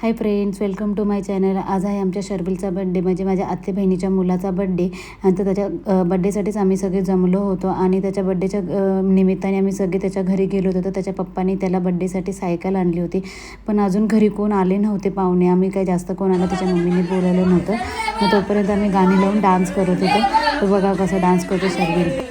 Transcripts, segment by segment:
High friends, welcome to my channel. आज आहे आमच्या शर्विलचा बड्डे, म्हणजे माझ्या आत्ते बहिणीच्या मुलाचा बड्डे. आणि तर त्याच्या बड्डेसाठीच आम्ही सगळे जमलो होतो आणि त्याच्या बड्डेच्या निमित्ताने आम्ही सगळे त्याच्या घरी गेलो होतो. तर त्याच्या पप्पांनी त्याला बड्डेसाठी सायकल आणली होती, पण अजून घरी कोण आले नव्हते पाहुणे. आम्ही काही जास्त कोणाला त्याच्या मम्मीने बोलवलं नव्हतं. मग तोपर्यंत आम्ही गाणी लावून डान्स करत होतो. तो बघा कसा डान्स करतो शर्विल.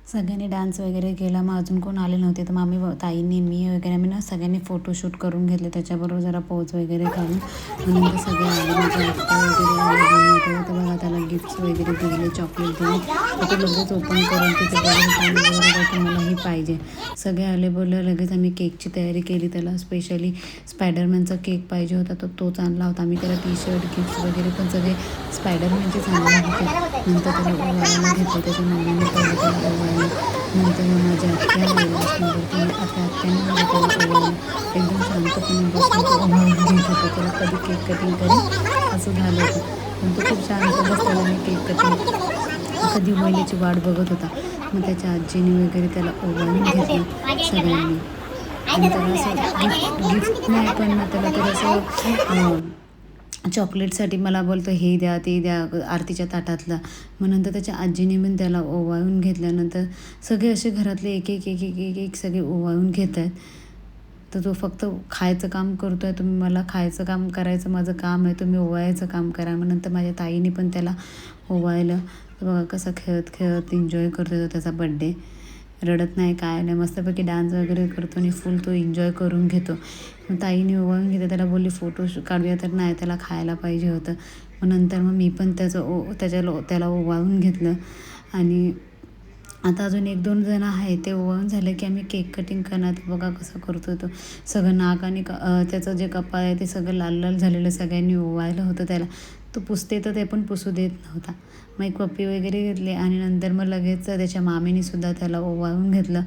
सगळ्यांनी डान्स वगैरे केला. मग अजून कोण आले नव्हते, तर मग आम्ही ताईंनी मी वगैरे आम्ही ना सगळ्यांनी फोटोशूट करून घेतले. त्याच्याबरोबर जरा पोज वगैरे काढून नंतर सगळे आले. माझे आत्या वगैरे आले. तर बघा त्याला गिफ्ट्स वगैरे दिले, चॉकलेट दिले. तर लगेच ओपन करून तिथे बघून मलाही पाहिजे. सगळे आले, बोलले. लगेच आम्ही केकची तयारी केली. त्याला स्पेशली स्पायडरमॅनचा केक पाहिजे होता, तर तोच आणला होता. आम्ही त्याला टी शर्ट गिफ्ट्स वगैरे पण सगळे स्पायडरमॅनचेच आणले होते. नंतर त्याला ओवाळायला घेतलं. त्याच्या मम्मीने पहिलं त्याला ओवाळलं. नंतर माझ्या आत्याने एकदम शांतपणे बसून ओवाळून घेत होतं. त्याला कधी केक कटिंग करेल असं झालं होतं, पण तो खूप शांत बसलेला आणि केक कटिंग कधी महिलेची वाट बघत होता. मग त्याच्या आजीने वगैरे त्याला ओवाळून घेतलं सगळ्यांनी. आणि त्याला असं गिफ्ट नाही, पण त्याला तर असं चॉकलेटसाठी मला बोलतो हे द्या ते द्या आरतीच्या ताटातलं. मग नंतर त्याच्या आजीने पण त्याला ओवाळून घेतल्यानंतर सगळे असे घरातले एक एक एक एक एक एक सगळे ओवाळून घेत आहेत. तर तो फक्त खायचं काम करतो आहे. तुम्ही मला खायचं काम करायचं माझं काम आहे, तुम्ही ओवाळायचं काम करा. मग नंतर माझ्या ताईने पण त्याला ओवाळलं. तर बघा कसं खेळत खेळत एन्जॉय करतो तो त्याचा बड्डे. रडत नाही, काय नाही, मस्तपैकी डान्स वगैरे करतो आणि फुल तो एन्जॉय करून घेतो. मग ताईने ओवाळून घेते. त्याला बोलली फोटो काढूया, तर नाही, त्याला खायला पाहिजे होतं. मग नंतर मग मी पण त्याला ओवाळून घेतलं. आणि आता अजून 1-2 जण आहे, ते ओवाळून झालं की आम्ही केक कटिंग करणार. बघा कसं करतो तो. सगळं नाक आणि त्याचं जे कपाळ आहे ते सगळं लाल लाल झालेलं सगळ्यांनी ओवाळलं होतं त्याला. तो पुसते तर ते पण पुसू देत नव्हता. मग एक पप्पी वगैरे घेतली आणि नंतर मग लगेच त्याच्या मामीने सुद्धा त्याला ओवाळून घेतलं.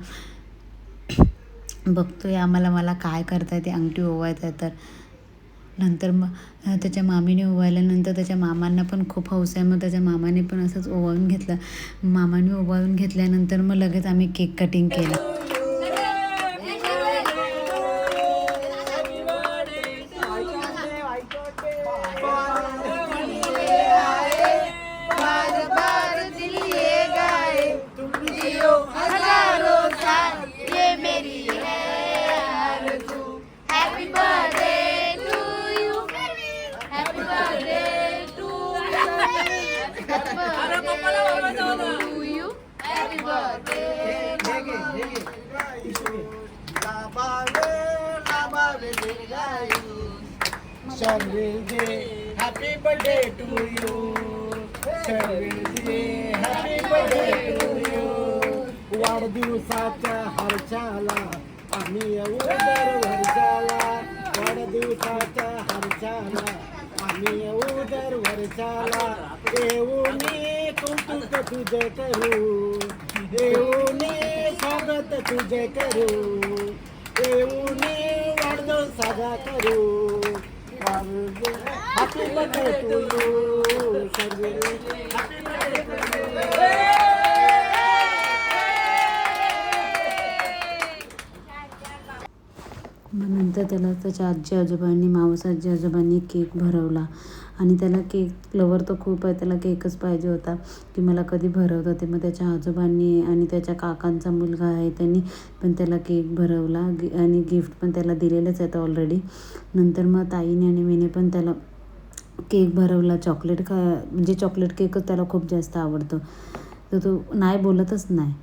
बघतोय मला काय करताय ते अंगठी ओवायचं आहे तर. नंतर मग त्याच्या मामीने ओवाळल्यानंतर त्याच्या मामांना पण खूप हौस आहे. मग त्याच्या मामाने पण असंच ओवाळून घेतलं. मामाने ओवाळून घेतल्यानंतर मग लगेच आम्ही केक कटिंग केलं. Happy birthday to you. Happy birthday to you. वाढदिवसाच्या हर्षाला आम्ही येऊ दर वर्षाला. वाढदिवसाच्या हर्षाला आम्ही येऊ दर वर्षाला. येऊनी कौतुक तुझे करू, येऊनी स्वागत तुझे करू, येऊनी वाढदिवस साजरा करू. Happy birthday to you, Happy birthday to you. मग नंतर त्याला त्याच्या आजी आजोबांनी मावस आजी आजोबांनी केक भरवला आणि त्याला केक लवर तर खूप आहे, त्याला केकच पाहिजे होता की मला कधी भरवतं ते. मग त्याच्या आजोबांनी आणि त्याच्या काकांचा मुलगा आहे त्यांनी पण त्याला केक भरवला आणि गिफ्ट पण त्याला दिलेलंच आहे ऑलरेडी. नंतर मग ताईने आणि मीने पण त्याला केक भरवला. म्हणजे चॉकलेट केकच त्याला खूप जास्त आवडतो तर तो नाही बोलतच नाही.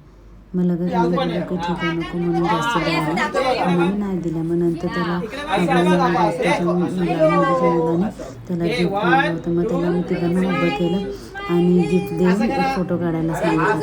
मग लगेच मला की ठीक आहे नको म्हणून जास्त दिला म्हणून नाही दिला. मग नंतर त्याला त्याच्या मुलाने त्याला गिफ्ट आणलं होतं. मग त्याला मी तिघांना उभं केलं आणि गिफ्ट देऊन फोटो काढायला सांगितलं.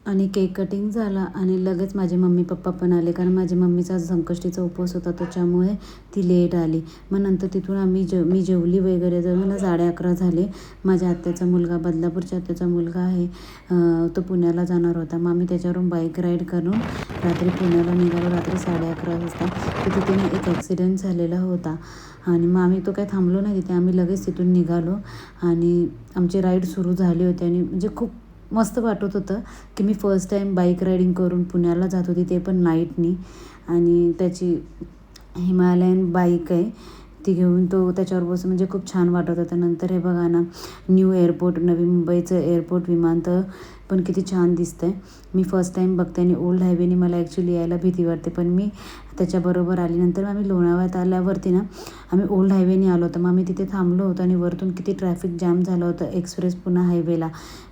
आणि केक कटिंग झाला आणि लगेच माझे मम्मी पप्पा पण आले कारण माझ्या मम्मीचा संकष्टीचा उपवास होता त्याच्यामुळे ती लेट आली. मग नंतर तिथून मी जेवली वगैरे जर मला 11:30 झाले. माझ्या आत्याचा मुलगा बदलापूरच्या आत्याचा मुलगा आहे तो पुण्याला जाणार होता. मग आम्ही त्याच्यावरून बाईक राईड करून रात्री पुण्याला निघालो. रात्री 11:30 वाजता तर तिथे एक ॲक्सिडेंट झालेला होता आणि मग आम्ही तो काही थांबलो नाही तिथे. आम्ही लगेच तिथून निघालो आणि आमची राईड सुरू झाली होती आणि म्हणजे खूप मस्त वाटत होतं की मी फर्स्ट टाईम बाईक रायडिंग करून पुण्याला जात होती ते पण नाईटनी. आणि त्याची हिमालयन बाईक आहे ती घेऊन तो त्याच्यावर बसून म्हणजे खूप छान वाटत होतं. नंतर हे बघा ना न्यू एअरपोर्ट नवी मुंबईचं एअरपोर्ट विमानतळ पण किती छान दिसतं आहे. मी फर्स्ट टाईम बघते आणि ओल्ड हायवेने मला ॲक्च्युली यायला भीती वाटते पण मी त्याच्याबरोबर आली. नंतर आम्ही लोणावळ्यात आल्यावरती ना आम्ही ओल्ड हायवेने आलो होतो. मग आम्ही तिथे थांबलो होतो आणि वरतून किती ट्रॅफिक जॅम झालं होतं एक्सप्रेस पुणे हायवेला.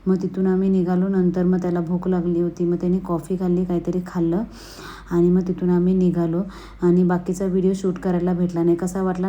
मग तिथून आम्ही निघालो. नंतर मग त्याला भूक लागली होती मग त्याने कॉफी खाल्ली काहीतरी खाल्लं आणि मग तिथून आम्ही निघालो आणि बाकीचा व्हिडिओ शूट करायला भेटला नाही. कसा वाटला